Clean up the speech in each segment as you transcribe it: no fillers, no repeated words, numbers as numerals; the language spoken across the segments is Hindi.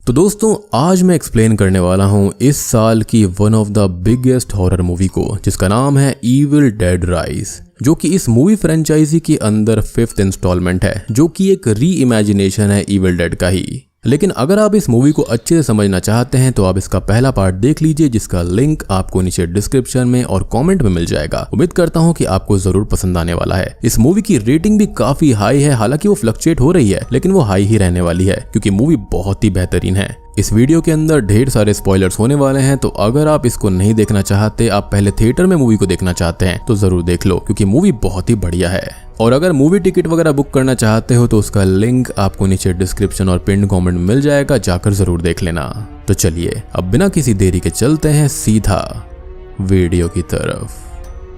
तो दोस्तों आज मैं एक्सप्लेन करने वाला हूँ इस साल की one of the biggest horror movie को, जिसका नाम है इविल डेड राइज, जो कि इस मूवी फ्रेंचाइजी के अंदर 5th इंस्टॉलमेंट है, जो कि एक री इमेजिनेशन है इविल डेड का ही। लेकिन अगर आप इस मूवी को अच्छे से समझना चाहते हैं तो आप इसका पहला पार्ट देख लीजिए, जिसका लिंक आपको नीचे डिस्क्रिप्शन में और कमेंट में मिल जाएगा। उम्मीद करता हूं कि आपको जरूर पसंद आने वाला है। इस मूवी की रेटिंग भी काफी हाई है, हालांकि वो फ्लक्चुएट हो रही है लेकिन वो हाई ही रहने वाली है क्योंकि मूवी बहुत ही बेहतरीन है। इस वीडियो के अंदर ढेर सारे स्पॉयलर्स होने वाले हैं, तो अगर आप इसको नहीं देखना चाहते, आप पहले थिएटर में मूवी को देखना चाहते हैं तो जरूर देख लो क्योंकि मूवी बहुत ही बढ़िया है। और अगर मूवी टिकट वगैरह बुक करना चाहते हो तो उसका लिंक आपको नीचे डिस्क्रिप्शन और पिन कमेंट में मिल जाएगा, जाकर जरूर देख लेना। तो चलिए अब बिना किसी देरी के चलते हैं सीधा वीडियो की तरफ।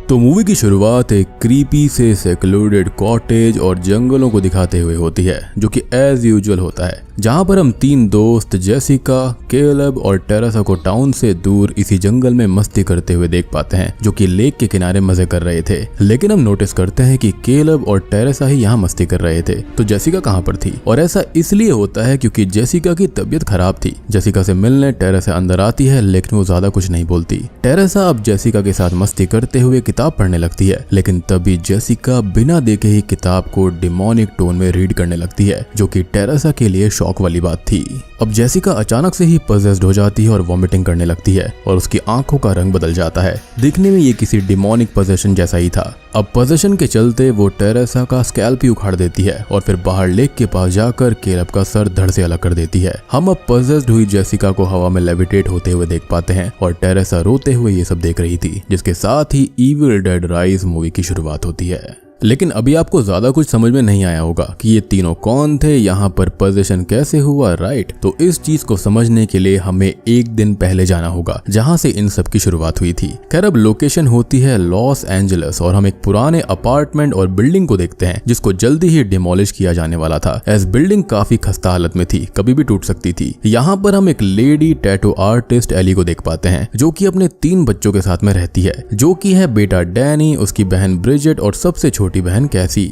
तो मूवी की शुरुआत एक क्रीपी से सेक्लूडेड कॉटेज और जंगलों को दिखाते हुए होती है, जो कि एज यूजुअल होता है, जहां पर हम 3 दोस्त जेसिका, केलब और टेरेसा को टाउन से दूर इसी जंगल में मस्ती करते हुए देख पाते हैं, जो कि लेक के किनारे मजे कर रहे थे। लेकिन हम नोटिस करते हैं कि केलब और टेरेसा ही यहाँ मस्ती कर रहे थे, तो जेसिका कहाँ पर थी? और ऐसा इसलिए होता है क्योंकि जेसिका की तबीयत खराब थी। जेसिका से मिलने टेरेसा अंदर आती है, लेकिन वो ज्यादा कुछ नहीं बोलती। टेरेसा अब जेसिका के साथ मस्ती करते हुए किताब पढ़ने लगती है, लेकिन तभी जेसिका बिना देखे ही किताब को डिमोनिक टोन में रीड करने लगती है, जो कि टेरेसा के लिए शॉक वाली बात थी। अब जेसिका अचानक से ही पजेस्ड हो जाती है और वॉमिटिंग करने लगती है और उसकी आंखों का रंग बदल जाता है। दिखने में ये किसी डिमोनिक पोजेशन जैसा ही था। अब पोजेशन के चलते वो टेरेसा का स्कैल्प ही उखाड़ देती है और फिर बाहर लेक के पास जाकर केलब का सर धड़ से अलग कर देती है। हम अब पजेस्ड हुई जेसिका को हवा में लेविटेट होते हुए देख पाते हैं और टेरेसा रोते हुए ये सब देख रही थी, जिसके साथ ही इविल डेड राइज मूवी की शुरुआत होती है। लेकिन अभी आपको ज्यादा कुछ समझ में नहीं आया होगा कि ये तीनों कौन थे, यहाँ पर पोजीशन कैसे हुआ, राइट? तो इस चीज को समझने के लिए हमें एक दिन पहले जाना होगा, जहाँ से इन सब की शुरुआत हुई थी। खैर अब लोकेशन होती है लॉस एंजलिस और हम एक पुराने अपार्टमेंट और बिल्डिंग को देखते हैं, जिसको जल्दी ही डिमोलिश किया जाने वाला था। एज बिल्डिंग काफी खस्ता हालत में थी, कभी भी टूट सकती थी। यहाँ पर हम एक लेडी टैटू आर्टिस्ट एली को देख पाते हैं, जो कि अपने 3 बच्चों के साथ में रहती है, जो कि है बेटा डैनी, उसकी बहन ब्रिजेट और सबसे छोटी बहन कैसी।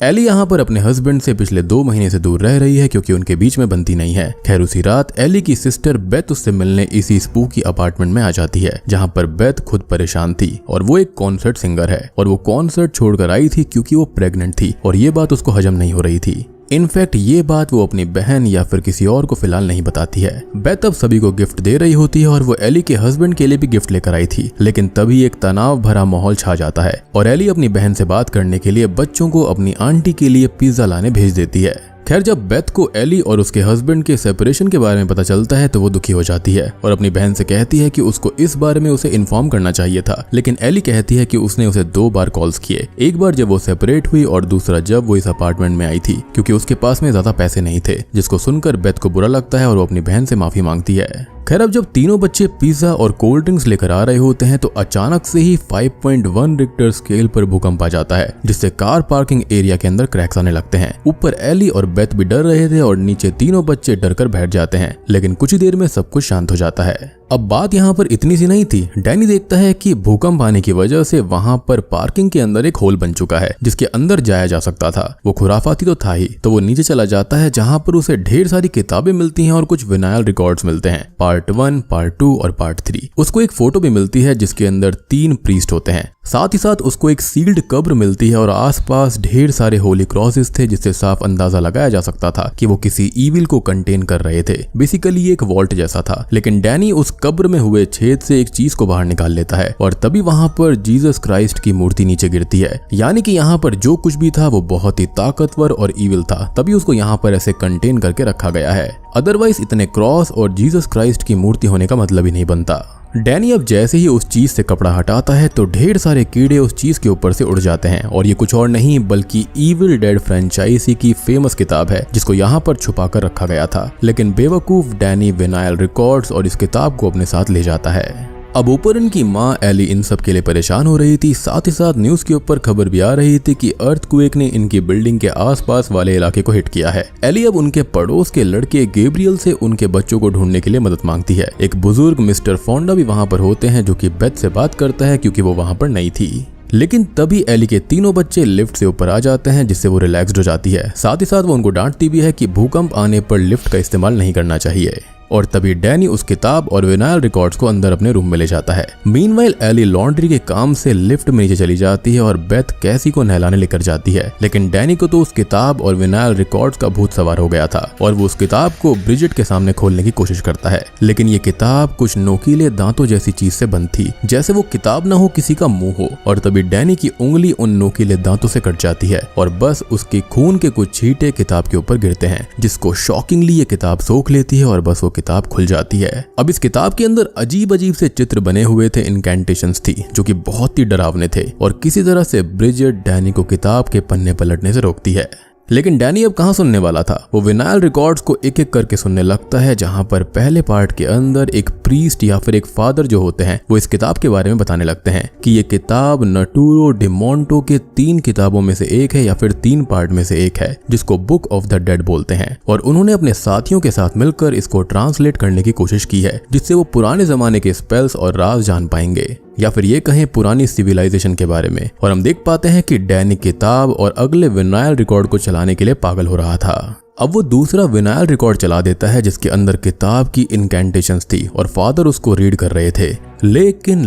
एली यहाँ पर अपने हस्बैंड से पिछले 2 महीने से दूर रह रही है क्योंकि उनके बीच में बनती नहीं है। खैर उसी रात एली की सिस्टर बेथ उससे मिलने इसी स्पूकी अपार्टमेंट में आ जाती है, जहाँ पर बेथ खुद परेशान थी और वो एक कॉन्सर्ट सिंगर है और वो कॉन्सर्ट छोड़कर आई थी क्योंकि वो प्रेग्नेंट थी और ये बात उसको हजम नहीं हो रही थी। इनफैक्ट ये बात वो अपनी बहन या फिर किसी और को फिलहाल नहीं बताती है। बेथ अब सभी को गिफ्ट दे रही होती है और वो एली के हस्बैंड के लिए भी गिफ्ट लेकर आई थी, लेकिन तभी एक तनाव भरा माहौल छा जाता है और एली अपनी बहन से बात करने के लिए बच्चों को अपनी आंटी के लिए पिज्जा लाने भेज देती है। खैर जब बेथ को एली और उसके हस्बैंड के सेपरेशन के बारे में पता चलता है तो वो दुखी हो जाती है और अपनी बहन से कहती है कि उसको इस बारे में उसे इन्फॉर्म करना चाहिए था। लेकिन एली कहती है कि उसने उसे 2 बार कॉल्स किए, एक बार जब वो सेपरेट हुई और दूसरा जब वो इस अपार्टमेंट में आई थी, क्योंकि उसके पास में ज्यादा पैसे नहीं थे, जिसको सुनकर बेथ को बुरा लगता है और वो अपनी बहन से माफी मांगती है। खैर अब जब तीनों बच्चे पिज्जा और कोल्ड ड्रिंक्स लेकर आ रहे होते हैं तो अचानक से ही 5.1 रिक्टर स्केल पर भूकंप आ जाता है, जिससे कार पार्किंग एरिया के अंदर क्रैक्स आने लगते हैं। ऊपर एली और बेथ भी डर रहे थे और नीचे तीनों बच्चे डरकर बैठ जाते हैं, लेकिन कुछ ही देर में सब कुछ शांत हो जाता है। अब बात यहाँ पर इतनी सी नहीं थी। डैनी देखता है कि भूकंप आने की वजह से वहाँ पर पार्किंग के अंदर एक होल बन चुका है, जिसके अंदर जाया जा सकता था। वो खुराफाती तो था ही, तो वो नीचे चला जाता है, जहाँ पर उसे ढेर सारी किताबें मिलती हैं और कुछ विनाइल रिकॉर्ड्स मिलते हैं, पार्ट 1, पार्ट 2 और पार्ट 3। उसको एक फोटो भी मिलती है जिसके अंदर 3 प्रीस्ट होते हैं। साथ ही साथ उसको एक सील्ड कब्र मिलती है और आसपास ढेर सारे होली क्रॉसेस थे, जिससे साफ अंदाजा लगाया जा सकता था कि वो किसी ईविल को कंटेन कर रहे थे। बेसिकली ये एक वॉल्ट जैसा था। लेकिन डैनी उस कब्र में हुए छेद से एक चीज को बाहर निकाल लेता है और तभी वहां पर जीसस क्राइस्ट की मूर्ति नीचे गिरती है। यानी कि यहाँ पर जो कुछ भी था वो बहुत ही ताकतवर और ईविल था, तभी उसको यहाँ पर ऐसे कंटेन करके रखा गया है। अदरवाइज इतने क्रॉस और जीसस क्राइस्ट की मूर्ति होने का मतलब ही नहीं बनता। डैनी अब जैसे ही उस चीज से कपड़ा हटाता है तो ढेर सारे कीड़े उस चीज के ऊपर से उड़ जाते हैं और ये कुछ और नहीं बल्कि इविल डेड फ्रेंचाइजी की फेमस किताब है, जिसको यहाँ पर छुपा कर रखा गया था। लेकिन बेवकूफ डैनी विनाइल रिकॉर्ड्स और इस किताब को अपने साथ ले जाता है। अब ऊपर इनकी माँ एली इन सब के लिए परेशान हो रही थी। साथ ही साथ न्यूज के ऊपर खबर भी आ रही थी कि अर्थक्वेक ने इनकी बिल्डिंग के आसपास वाले इलाके को हिट किया है। एली अब उनके पड़ोस के लड़के गैब्रियल से उनके बच्चों को ढूंढने के लिए मदद मांगती है। एक बुजुर्ग मिस्टर फोंडा भी वहां पर होते हैं, जो कि बेथ से बात करता है क्योंकि वो वहां पर नहीं थी। लेकिन तभी एली के तीनों बच्चे लिफ्ट से ऊपर आ जाते हैं, जिससे वो रिलैक्स्ड हो जाती है। साथ ही साथ वो उनको डांटती भी है कि भूकंप आने पर लिफ्ट का इस्तेमाल नहीं करना चाहिए। और तभी डैनी उस किताब और विनाइल रिकॉर्ड्स को अंदर अपने रूम में ले जाता है। मीनवाइल एली लॉन्ड्री के काम से लिफ्ट में नीचे चली जाती है और बेथ कैसी को नहलाने लेकर जाती है, लेकिन डैनी को तो उस किताब और विनाइल रिकॉर्ड्स का भूत सवार हो गया था और वो उस किताब को ब्रिजेट के सामने खोलने की कोशिश करता है, लेकिन ये किताब कुछ नोकीले दांतों जैसी चीज से बंद थी, जैसे वो किताब ना हो किसी का मुंह हो। और तभी डैनी की उंगली उन नोकीले दांतों से कट जाती है और बस उसके खून के कुछ छींटे किताब के ऊपर गिरते हैं, जिसको शॉकिंगली ये किताब सोख लेती है और बस वो किताब खुल जाती है। अब इस किताब के अंदर अजीब अजीब से चित्र बने हुए थे, इनकैंटेशंस थी जो कि बहुत ही डरावने थे और किसी तरह से ब्रिजेट डैनी को किताब के पन्ने पलटने से रोकती है। लेकिन डैनी अब कहाँ सुनने वाला था, वो विनाइल रिकॉर्ड्स को एक एक करके सुनने लगता है, जहाँ पर पहले पार्ट के अंदर एक प्रीस्ट या फिर एक फादर जो होते हैं वो इस किताब के बारे में बताने लगते हैं कि ये किताब नटूरो डिमोंटो के 3 किताबों में से एक है या फिर 3 पार्ट में से एक है, जिसको बुक ऑफ द डेड बोलते हैं। और उन्होंने अपने साथियों के साथ मिलकर इसको ट्रांसलेट करने की कोशिश की है, जिससे वो पुराने जमाने के स्पेल्स और राज जान पाएंगे, या फिर ये कहें पुरानी सिविलाइजेशन के बारे में। और हम देख पाते हैं कि डैनी किताब और अगले विनाइल रिकॉर्ड को चलाने के लिए पागल हो रहा था। अब वो दूसरा विनाइल रिकॉर्ड चला देता है जिसके अंदर किताब की इनकैंटेशंस थी और फादर उसको रीड कर रहे थे, लेकिन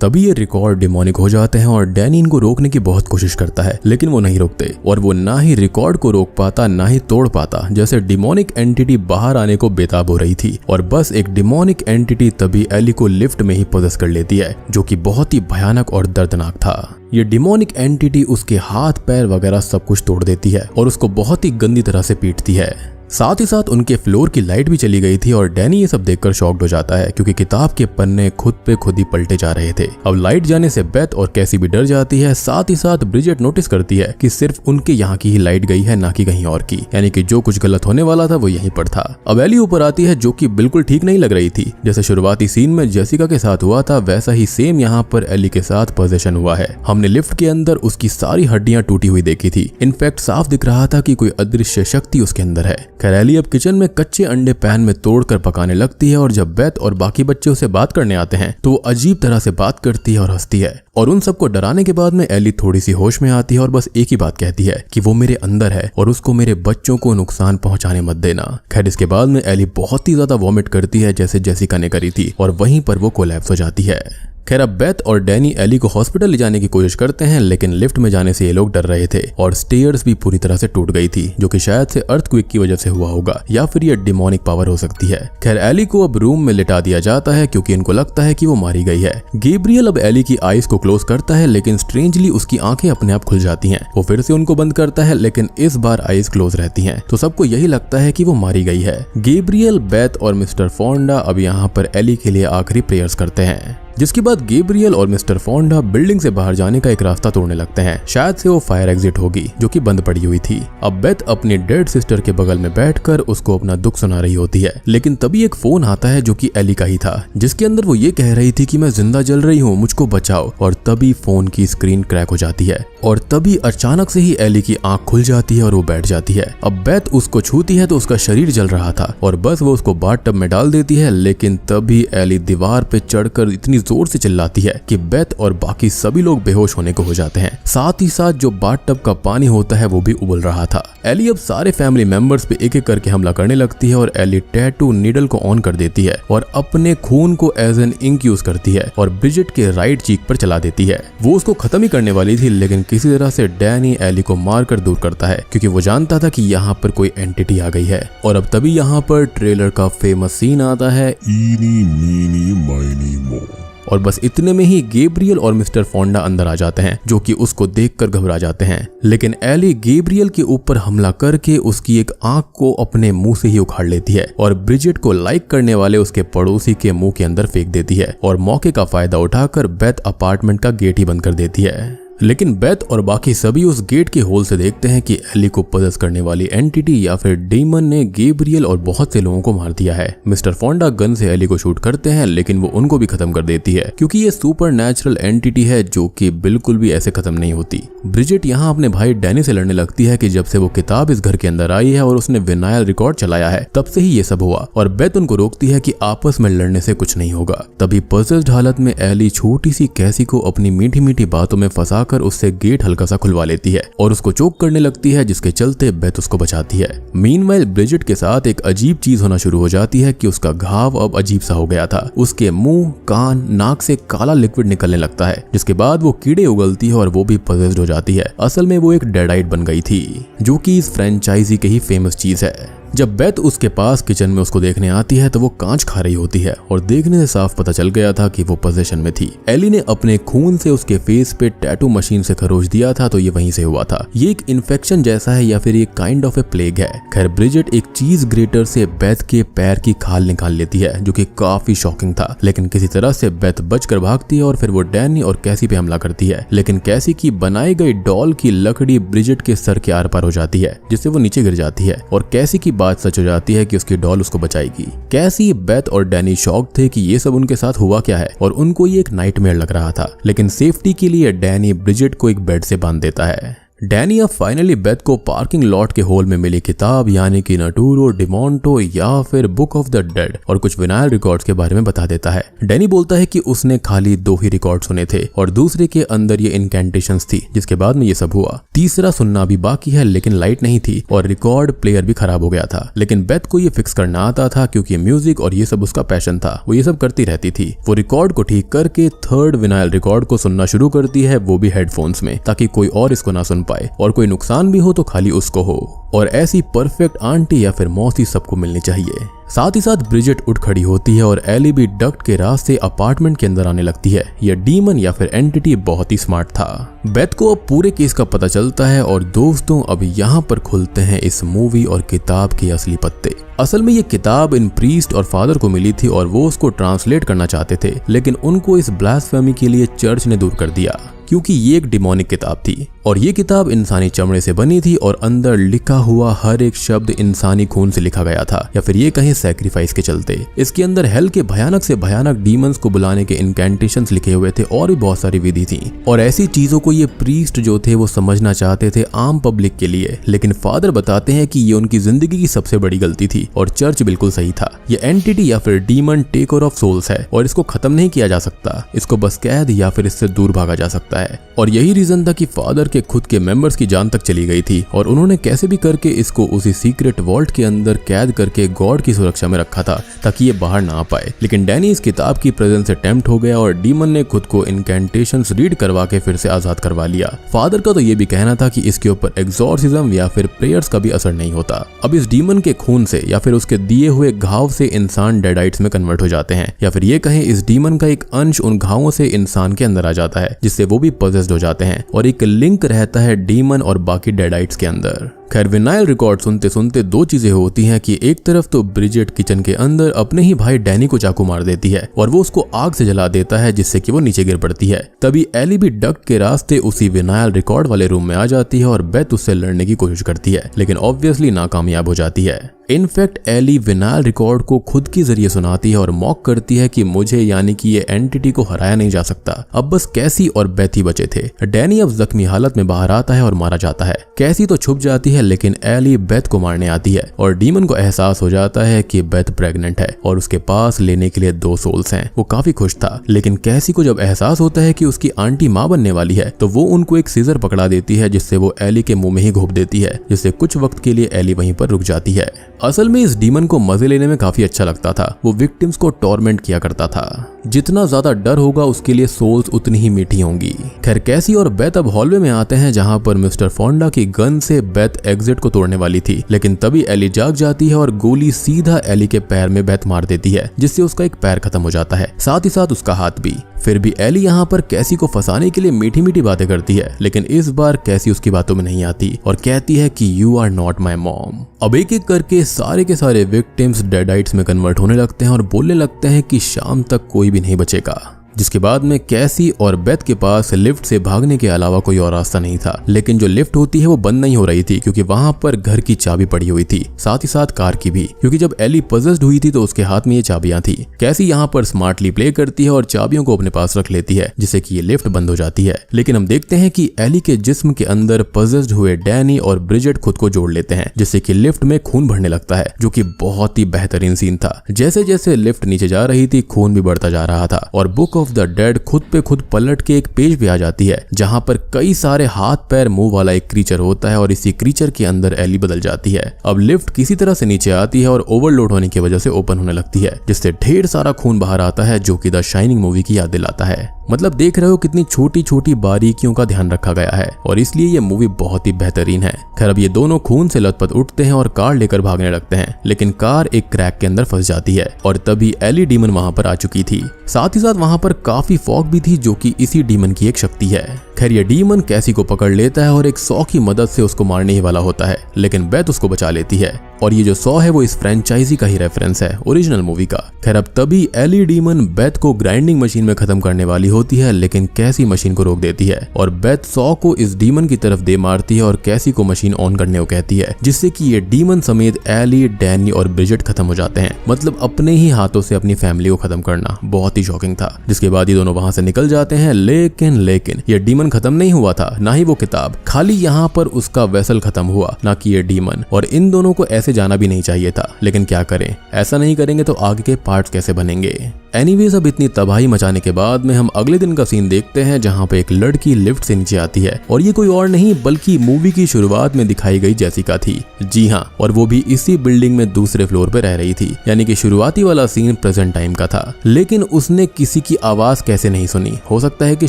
तभी ये रिकॉर्ड डिमोनिक हो जाते हैं और डैनी इनको रोकने की बहुत कोशिश करता है, लेकिन वो नहीं रोकते और वो ना ही रिकॉर्ड को रोक पाता ना ही तोड़ पाता, जैसे डिमोनिक एंटिटी बाहर आने को बेताब हो रही थी। और बस एक डिमोनिक एंटिटी तभी एली को लिफ्ट में ही पोजेस कर लेती है, जो कि बहुत ही भयानक और दर्दनाक था। ये डिमोनिक एंटिटी उसके हाथ पैर वगैरह सब कुछ तोड़ देती है और उसको बहुत ही गंदी तरह से पीटती है। साथ ही साथ उनके फ्लोर की लाइट भी चली गई थी और डैनी ये सब देखकर शॉक्ड हो जाता है, क्योंकि किताब के पन्ने खुद पे खुद ही पलटे जा रहे थे। अब लाइट जाने से बेथ और कैसी भी डर जाती है। साथ ही साथ ब्रिजेट नोटिस करती है कि सिर्फ उनके यहाँ की ही लाइट गई है, ना कि कहीं और की, यानी कि जो कुछ गलत होने वाला था वो यहीं पर था। अब एली ऊपर आती है, जो कि बिल्कुल ठीक नहीं लग रही थी। जैसे शुरुआती सीन में जेसिका के साथ हुआ था, वैसा ही सेम यहाँ पर एली के साथ पोजेशन हुआ है। हमने लिफ्ट के अंदर उसकी सारी हड्डियां टूटी हुई देखी थी। इनफैक्ट साफ दिख रहा था कि कोई अदृश्य शक्ति उसके अंदर है। खैर एली अब किचन में कच्चे अंडे पैन में तोड़कर पकाने लगती है और जब बेथ और बाकी बच्चे उसे बात करने आते हैं तो वो अजीब तरह से बात करती है और हंसती है। और उन सबको डराने के बाद में एली थोड़ी सी होश में आती है और बस एक ही बात कहती है कि वो मेरे अंदर है और उसको मेरे बच्चों को नुकसान पहुंचाने मत देना। खैर इसके बाद में एली बहुत ही ज्यादा वॉमिट करती है, जैसे जेसिका ने करी थी, और वहीं पर वो कोलैप्स हो जाती है। खैर अब बेथ और डैनी एली को हॉस्पिटल ले जाने की कोशिश करते हैं, लेकिन लिफ्ट में जाने से ये लोग डर रहे थे और स्टेयर्स भी पूरी तरह से टूट गई थी, जो कि शायद से अर्थक्वेक की वजह से हुआ होगा या फिर ये डिमोनिक पावर हो सकती है। खैर एली को अब रूम में लिटा दिया जाता है क्योंकि इनको लगता है कि वो मारी गई है। गैब्रियल अब एली की आईज को क्लोज करता है, लेकिन स्ट्रेंजली उसकी आंखें अपने आप खुल जाती हैं। वो फिर से उनको बंद करता है, लेकिन इस बार आईज क्लोज रहती हैं, तो सबको यही लगता है कि वो मारी गई है। गैब्रियल, बेथ और मिस्टर फोंडा अब यहाँ पर एली के लिए आखिरी प्रेयर्स करते हैं, जिसके बाद गैब्रियल और मिस्टर फोंडा बिल्डिंग से बाहर जाने का एक रास्ता तोड़ने लगते हैं। शायद से वो फायर एग्जिट होगी जो कि बंद पड़ी हुई थी। अब बेथ अपनी डेड सिस्टर के बगल में बैठकर उसको अपना दुख सुना रही होती है, लेकिन तभी एक फोन आता है जो कि एली का ही था, जिसके अंदर वो ये कह रही थी कि मैं जिंदा जल रही हूँ, मुझको बचाओ। और तभी फोन की स्क्रीन क्रैक हो जाती है और तभी अचानक से ही एली की आंख खुल जाती है और वो बैठ जाती है। अब बेथ उसको छूती है तो उसका शरीर जल रहा था और बस वो उसको बाथटब में डाल देती है, लेकिन तभी एली दीवार पे चढ़कर इतनी जोर से चिल्लाती है कि बेथ और बाकी सभी लोग बेहोश होने को हो जाते हैं। साथ ही साथ जो बाथटब का पानी होता है वो भी उबल रहा था। एली अब सारे फैमिली मेंबर्स पे एक एक करके हमला करने लगती है और एली टैटू नीडल को ऑन कर देती है और अपने खून को एज एन इंक यूज करती है और ब्रिजेट के राइट चीक पर चला देती है। वो उसको खत्म ही करने वाली थी, लेकिन किसी तरह से डैनी एली को मारकर दूर करता है, क्योंकि वो जानता था कि यहाँ पर कोई एंटिटी आ गई है। और अब तभी यहाँ पर ट्रेलर का फेमस सीन आता है, ईनी मीनी माइनी मो। और बस इतने में ही गैब्रियल और मिस्टर फोंडा अंदर आ जाते हैं, जो कि उसको देखकर घबरा जाते हैं। लेकिन एली गैब्रियल के ऊपर हमला करके उसकी एक आंख को अपने मुंह से ही उखाड़ लेती है और ब्रिजेट को लाइक करने वाले उसके पड़ोसी के मुंह के अंदर फेंक देती है और मौके का फायदा उठाकर बेथ अपार्टमेंट का गेट ही बंद कर देती है। लेकिन बेथ और बाकी सभी उस गेट के होल से देखते हैं कि एली को पजेस करने वाली एंटिटी या फिर डीमन ने गैब्रियल और बहुत से लोगों को मार दिया है। मिस्टर फोंडा गन से एली को शूट करते हैं, लेकिन वो उनको भी खत्म कर देती है, क्योंकि ये सुपर नेचुरल एंटिटी है जो कि बिल्कुल भी ऐसे खत्म नहीं होती। ब्रिजेट यहाँ अपने भाई डैनी से लड़ने लगती है कि जब से वो किताब इस घर के अंदर आई है और उसने विनाइल रिकॉर्ड चलाया है, तब से ही ये सब हुआ। और बेथ उनको रोकती है कि आपस में लड़ने से कुछ नहीं होगा। तभी पजेस्ड हालत में एली छोटी सी कैसी को अपनी मीठी मीठी बातों में फंसा जाकर उससे गेट हल्का सा खुलवा लेती है और उसको चोक करने लगती है, जिसके चलते बेथ उसको बचाती है। मीनवाइल ब्रिजिट के साथ एक अजीब चीज होना शुरू हो जाती है कि उसका घाव अब अजीब सा हो गया था। उसके मुंह, कान, नाक से काला लिक्विड निकलने लगता है, जिसके बाद वो कीड़े उगलती है और वो भी पजेस्ड हो जाती है। असल में वो एक डेडाइट बन गई थी, जो कि इस फ्रेंचाइजी की ही फेमस चीज है। जब बेथ उसके पास किचन में उसको देखने आती है तो वो कांच खा रही होती है और देखने से साफ पता चल गया था कि वो पोजीशन में थी। एली ने अपने खून से उसके फेस पे टैटू मशीन से खरोच दिया था, तो ये वहीं से हुआ था। ये एक इन्फेक्शन जैसा है या फिर एक काइंड ऑफ ए प्लेग है। खैर, ब्रिजिट एक चीज ग्रेटर से बेथ के पैर की खाल निकाल लेती है, जो कि काफी शॉकिंग था। लेकिन किसी तरह से बेथ बचकर भागती है और फिर वो डैनी और कैसी पे हमला करती है। लेकिन कैसी की बनाई गई डॉल की लकड़ी ब्रिजिट के सर के आर पार हो जाती है, जिससे वो नीचे गिर जाती है और कैसी की बात सच हो जाती है कि उसकी डॉल उसको बचाएगी। कैसी, बेथ और डैनी शॉक थे कि ये सब उनके साथ हुआ क्या है और उनको ये एक नाइटमेयर लग रहा था। लेकिन सेफ्टी के लिए डैनी ब्रिजिट को एक बेड से बांध देता है। डैनी अब फाइनली बेथ को पार्किंग लॉट के हॉल में मिली किताब यानी कि नाटूरो डिमोंटो या फिर बुक ऑफ द डेड और कुछ विनाइल रिकॉर्ड्स के बारे में बता देता है। डैनी बोलता है कि उसने खाली 2 ही रिकॉर्ड सुने थे और दूसरे के अंदर ये इनकैंटेशंस थी, जिसके बाद में ये सब हुआ। तीसरा सुनना भी बाकी है, लेकिन लाइट नहीं थी और रिकॉर्ड प्लेयर भी खराब हो गया था। लेकिन बेथ को ये फिक्स करना आता था, क्योंकि म्यूजिक और ये सब उसका पैशन था। वो ये सब करती रहती थी। वो रिकॉर्ड को ठीक करके 3rd विनाइल रिकॉर्ड को सुनना शुरू करती है, वो भी हेडफोन्स में, ताकि कोई और इसको ना सुन पाए और कोई नुकसान भी हो तो खाली उसको हो। और ऐसी परफेक्ट आंटी या फिर मौसी सबको मिलनी चाहिए। साथ ही साथ ब्रिजिट उठ खड़ी होती है और एली भी डक्ट के रास्ते अपार्टमेंट के अंदर आने लगती है। यह डीमन या फिर एंटिटी बहुत ही स्मार्ट था। बेथ को अब पूरे केस का पता चलता है और दोस्तों अब यहाँ पर खुलते हैं इस मूवी और किताब के असली पत्ते। असल में ये किताब इन प्रीस्ट और फादर को मिली थी और वो उसको ट्रांसलेट करना चाहते थे, लेकिन उनको इस ब्लास्फेमी के लिए चर्च ने दूर कर दिया, क्योंकि ये एक डिमोनिक किताब थी और ये किताब इंसानी चमड़े से बनी थी और अंदर लिखा हुआ हर एक शब्द इंसानी खून से लिखा गया था, या फिर ये कहें सैक्रिफाइस के चलते। इसके अंदर हेल के भयानक से भयानक डीमंस को बुलाने के इनकैंटेशंस लिखे हुए थे और भी बहुत सारी विधि थी। और ऐसी चीजों को ये प्रीस्ट जो थे वो समझना चाहते थे आम पब्लिक के लिए, लेकिन फादर बताते हैं कि ये उनकी जिंदगी की सबसे बड़ी गलती थी और चर्च बिल्कुल सही था। ये एंटिटी या फिर डीमन टेकर ऑफ सोल्स है और इसको खत्म नहीं किया जा सकता, इसको बस कैद या फिर इससे दूर भागा जा सकता है। और यही रीजन था कि फादर के खुद के मेंबर्स की जान तक चली गई थी और उन्होंने कैसे भी करके इसको उसी सीक्रेट वॉल्ट के अंदर कैद करके गॉड की सुरक्षा में रखा था, ताकि ये बाहर ना आ पाए। लेकिन डैनी इस किताब की प्रेजेंस से टेम्प्ट हो गया और डीमन ने खुद को इनकैंटेशंस रीड करवा के फिर से आजाद करवा लिया। फादर का तो ये भी कहना था कि इसके ऊपर एग्जॉर्सिज्म या फिर प्रेयर्स का भी असर नहीं होता। अब इस डीमन के खून से या फिर उसके दिए हुए घाव से इंसान डेडाइट्स में कन्वर्ट हो जाते हैं, या फिर ये कहें इस डीमन का एक अंश उन घावों से इंसान के अंदर आ जाता है, जिससे वो भी पॉजेस्ड हो जाते हैं और एक लिंक रहता है डीमन और बाकी डेडाइट्स के अंदर। खैर, विनाइल रिकॉर्ड सुनते सुनते 2 चीजें होती हैं कि एक तरफ तो ब्रिजिट किचन के अंदर अपने ही भाई डैनी को चाकू मार देती है और वो उसको आग से जला देता है, जिससे कि वो नीचे गिर पड़ती है। तभी एली भी डक्ट के रास्ते उसी विनाइल रिकॉर्ड वाले रूम में आ जाती है और बेथ उससे लड़ने की कोशिश करती है, लेकिन ऑब्वियसली नाकामयाब हो जाती है। इनफैक्ट एली विनाइल रिकॉर्ड को खुद के जरिए सुनाती है और मॉक करती है कि मुझे यानी कि ये एंटिटी को हराया नहीं जा सकता, अब बस कैसी और बेथ ही बचे थे। डैनी अब जख्मी हालत में बाहर आता है और मारा जाता है। कैसी तो छुप जाती है, लेकिन एली बेथ को मारने आती है और डीमन को एहसास हो जाता है कि बेथ प्रेग्नेंट है और उसके पास लेने के लिए 2 सोल्स हैं। वो काफी खुश था, लेकिन कैसी को जब एहसास होता है कि उसकी आंटी माँ बनने वाली है तो वो उनको एक सीजर पकड़ा देती है, जिससे वो एली के मुंह में ही घोप देती है, जिससे कुछ वक्त के लिए एली वहीं पर रुक जाती है। असल में इस डीमन को मजे लेने में काफी अच्छा लगता था। वो विक्टिम्स को टॉर्मेंट किया करता था। जितना ज्यादा डर होगा उसके लिए सोल्स उतनी ही मीठी होंगी। खैर, कैसी और बेथ अब हॉलवे में आते हैं, जहां पर मिस्टर फोंडा की गन से बेथ एग्जिट को तोड़ने वाली थी, लेकिन तभी एली जाग जाती है और गोली सीधा एली के पैर में बेथ मार देती है, जिससे उसका एक पैर खत्म हो जाता है, साथ ही साथ उसका हाथ भी। फिर भी एली यहाँ पर कैसी को फंसाने के लिए मीठी मीठी बातें करती है, लेकिन इस बार कैसी उसकी बातों में नहीं आती और कहती है कि you are not my mom. अब एक एक करके सारे के सारे विक्टिम्स डेडाइट्स में कन्वर्ट होने लगते हैं और बोलने लगते हैं कि शाम तक कोई भी नहीं बचेगा। जिसके बाद में कैसी और बेथ के पास लिफ्ट से भागने के अलावा कोई और रास्ता नहीं था, लेकिन जो लिफ्ट होती है वो बंद नहीं हो रही थी, क्योंकि वहां पर घर की चाबी पड़ी हुई थी, साथ ही साथ कार की भी, क्योंकि जब एली पजेस्ड हुई थी तो उसके हाथ में ये चाबियां थी। कैसी यहाँ पर स्मार्टली प्ले करती है और चाबियों को अपने पास रख लेती है, जिससे कि ये लिफ्ट बंद हो जाती है। लेकिन हम देखते हैं कि एली के जिस्म के अंदर पजेस्ड हुए डैनी और ब्रिजिट खुद को जोड़ लेते हैं, जिससे कि लिफ्ट में खून भरने लगता है, जो कि बहुत ही बेहतरीन सीन था। जैसे जैसे लिफ्ट नीचे जा रही थी खून भी बढ़ता जा रहा था और बुक ऑफ द डेड खुद पे खुद पलट के एक पेज पे आ जाती है जहां पर कई सारे हाथ पैर मुंह वाला एक क्रीचर होता है और इसी क्रीचर के अंदर एली बदल जाती है। अब लिफ्ट किसी तरह से नीचे आती है और ओवरलोड होने की वजह से ओपन होने लगती है, जिससे ढेर सारा खून बाहर आता है जो कि द शाइनिंग मूवी की याद दिलाता है। मतलब देख रहे हो कितनी छोटी छोटी बारीकियों का ध्यान रखा गया है और इसलिए ये मूवी बहुत ही बेहतरीन है। खैर अब ये दोनों खून से लथपथ उठते हैं और कार लेकर भागने लगते हैं, लेकिन कार एक क्रैक के अंदर फंस जाती है और तभी एली डीमन वहां पर आ चुकी थी। साथ ही साथ वहां पर काफी फॉग भी थी जो कि इसी डीमन की एक शक्ति है। खैर ये डीमन कैसी को पकड़ लेता है और एक सॉ की मदद से उसको मारने ही वाला होता है, लेकिन बेथ उसको बचा लेती है और ये जो सॉ है वो इस फ्रेंचाइजी का ही रेफरेंस है ओरिजिनल मूवी का। खैर अब तभी एली डीमन बेथ को ग्राइंडिंग मशीन में खत्म करने वाली होती है, लेकिन कैसी मशीन को रोक देती है और बेथ सॉ को इस डीमन की तरफ दे मारती है और कैसी को मशीन ऑन करने को कहती है, जिससे कि ये डीमन समेत एली, डैनी और ब्रिजेट खत्म हो जाते हैं। मतलब अपने ही हाथों से अपनी फैमिली को खत्म करना बहुत ही शॉकिंग था। जिसके बाद ये दोनों वहां से निकल जाते हैं, लेकिन ये डीमन खत्म नहीं हुआ था, ना ही वो किताब, खाली यहाँ पर उसका वेसल खत्म हुआ, ना कि ये डीमन। और इन दोनों को ऐसे जाना भी नहीं चाहिए था, लेकिन क्या करें, ऐसा नहीं करेंगे तो आगे के पार्ट्स कैसे बनेंगे। एनीवेज अब इतनी तबाही मचाने के बाद में हम अगले दिन का सीन देखते हैं जहां पे एक लड़की लिफ्ट से नीचे आती है और ये कोई और नहीं बल्कि मूवी की शुरुआत में दिखाई गई जेसिका थी। जी हाँ, और वो भी इसी बिल्डिंग में दूसरे फ्लोर पे रह रही थी, यानी कि शुरुआती वाला सीन प्रेजेंट टाइम का था। लेकिन उसने किसी की आवाज कैसे नहीं सुनी? हो सकता है कि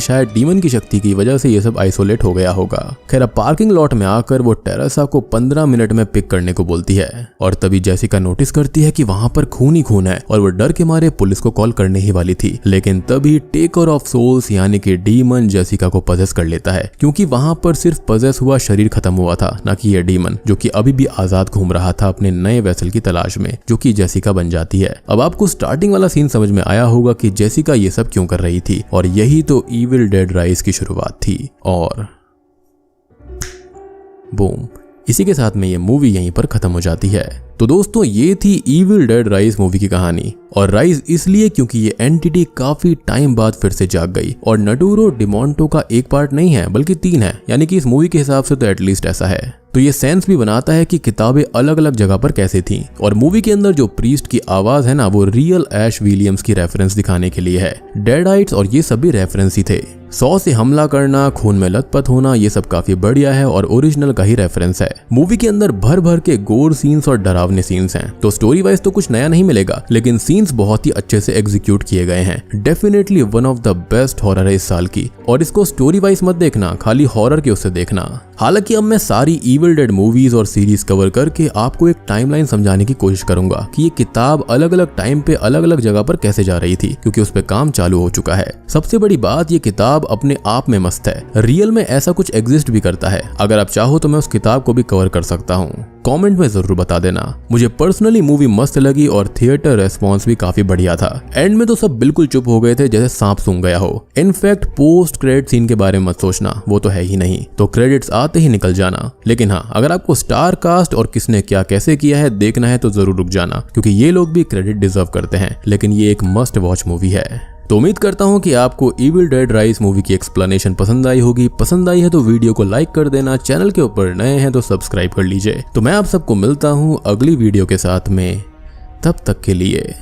शायद डीमन की शक्ति की वजह से ये सब आइसोलेट हो गया होगा। खैर अब पार्किंग लॉट में आकर वो टेरेसा को 15 मिनट में पिक करने को बोलती है और तभी जेसिका नोटिस करती है कि वहां पर खून ही खून है और वो डर के मारे पुलिस को कॉल करने ही वाली थी। लेकिन तभी टेकर ऑफ सोल्स यानी कि डीमन जेसिका को पजेस कर लेता है, क्योंकि वहां पर सिर्फ पजेस हुआ शरीर खत्म हुआ था, ना कि ये डीमन जो कि अभी भी आजाद घूम रहा था अपने नए वेसल की तलाश में, जो कि जेसिका बन जाती है। अब आपको स्टार्टिंग वाला सीन समझ में आया होगा कि जेसिका ये सब क्यों कर रही थी और यही तो इविल डेड राइज की शुरुआत थी। और बूम, इसी के साथ में ये मूवी यहीं पर खत्म हो जाती है। तो दोस्तों ये थी इविल डेड राइज मूवी की कहानी। और राइज इसलिए क्योंकि ये एंटिटी काफी टाइम बाद फिर से जाग गई और नटूरो डिमोंटो का एक पार्ट नहीं है बल्कि 3 है, यानी कि इस मूवी के हिसाब से तो एटलीस्ट ऐसा है। तो ये सेंस भी बनाता है कि किताबें अलग अलग जगह पर कैसे थीं और मूवी के अंदर जो प्रीस्ट की आवाज है ना वो रियल ऐश विलियम्स की रेफरेंस दिखाने के लिए है। डेडाइट्स और ये सभी रेफरेंस ही थे। सॉ से हमला करना, खून में लथपथ होना, ये सब काफी बढ़िया है और ओरिजिनल का ही रेफरेंस है। मूवी के अंदर भर भर के गोर सीन्स और डरावने सीन्स हैं, तो स्टोरी वाइज तो कुछ नया नहीं मिलेगा, लेकिन सीन्स बहुत ही अच्छे से एग्जीक्यूट किए गए हैं। Definitely one of the best horror है इस साल की। और इसको स्टोरी वाइज मत देखना, खाली हॉरर के उससे देखना। हालांकि अब मैं सारी इविल डेड मूवीज और सीरीज कवर करके आपको एक टाइमलाइन समझाने की कोशिश करूंगा कि ये किताब अलग अलग टाइम पे अलग अलग जगह पर कैसे जा रही थी, क्योंकि उस पे काम चालू हो चुका है। सबसे बड़ी बात, ये किताब अपने आप में मस्त है। रियल में ऐसा कुछ एग्जिस्ट भी करता है। अगर आप चाहो तो मैं उस किताब को भी कवर कर सकता हूँ। कमेंट में जरूर बता देना। मुझे पर्सनली मूवी मस्त लगी और थिएटर रेस्पॉन्स भी काफी बढ़िया था। एंड में तो सब बिल्कुल चुप हो गए थे जैसे सांप सूंघ गया हो। इनफैक्ट पोस्ट क्रेडिट सीन के बारे में मत सोचना, वो तो है ही नहीं, तो क्रेडिट्स आते ही निकल जाना। लेकिन हाँ, अगर आपको स्टार कास्ट और किसने क्या कैसे किया है देखना है तो जरूर रुक जाना, क्योंकि ये लोग भी क्रेडिट डिजर्व करते हैं। लेकिन ये एक मस्ट वॉच मूवी है। तो उम्मीद करता हूँ कि आपको इविल डेड राइज मूवी की एक्सप्लेनेशन पसंद आई होगी। पसंद आई है तो वीडियो को लाइक कर देना, चैनल के ऊपर नए हैं तो सब्सक्राइब कर लीजिए। तो मैं आप सबको मिलता हूँ अगली वीडियो के साथ में, तब तक के लिए